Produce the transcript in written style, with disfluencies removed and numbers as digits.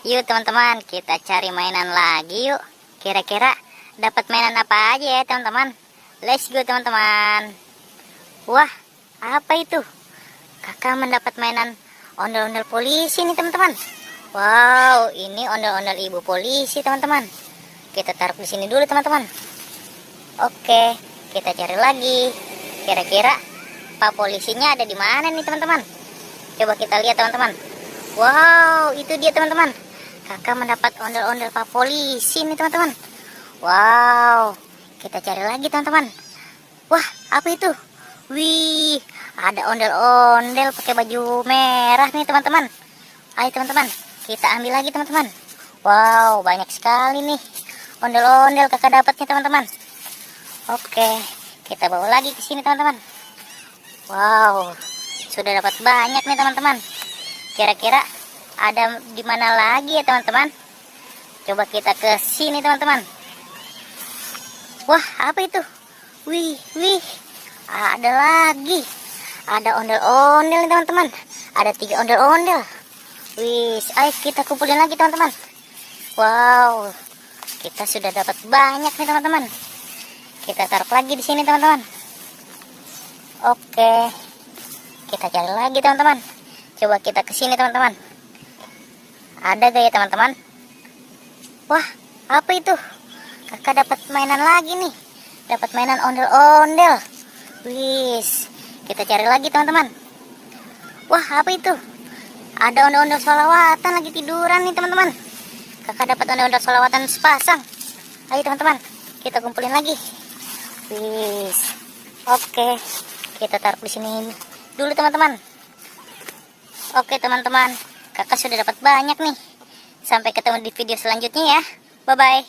Yuk teman-teman, kita cari mainan lagi yuk. Kira-kira dapat mainan apa aja ya teman-teman? Let's go teman-teman. Wah, apa itu? Kakak mendapat mainan ondel-ondel polisi nih teman-teman. Wow, ini ondel-ondel ibu polisi teman-teman. Kita taruh di sini dulu teman-teman. Oke, kita cari lagi. Kira-kira Pak polisinya ada di mana nih teman-teman? Coba kita lihat teman-teman. Wow, itu dia teman-teman. Kakak mendapat ondel-ondel Pak polisi nih teman-teman. Wow, kita cari lagi teman-teman. Wah, apa itu? Wih, ada ondel-ondel pakai baju merah nih teman-teman. Ayo teman-teman, kita ambil lagi teman-teman. Wow, banyak sekali nih ondel-ondel kakak dapatnya teman-teman. Oke, kita bawa lagi ke sini teman-teman. Wow, sudah dapat banyak nih teman-teman. Kira-kira ada di mana lagi ya teman-teman? Coba kita ke sini teman-teman. Wah, apa itu? Wih, ada lagi. Ada ondel-ondel nih teman-teman. Ada 3 ondel-ondel. Wih, ayo kita kumpulin lagi teman-teman. Wow, kita sudah dapat banyak nih teman-teman. Kita taruh lagi di sini teman-teman. Oke, kita cari lagi teman-teman. Coba kita ke sini teman-teman. Ada gak ya teman-teman? Wah, apa itu? Kakak dapat mainan lagi nih. Dapat mainan ondel-ondel. Wis, kita cari lagi teman-teman. Wah, apa itu? Ada ondel-ondel solawatan lagi tiduran nih teman-teman. Kakak dapat ondel-ondel solawatan sepasang. Ayo teman-teman, kita kumpulin lagi. Wis, oke, kita taruh di sini dulu teman-teman. Oke teman-teman, kakak sudah dapat banyak nih. Sampai ketemu di video selanjutnya ya. Bye-bye.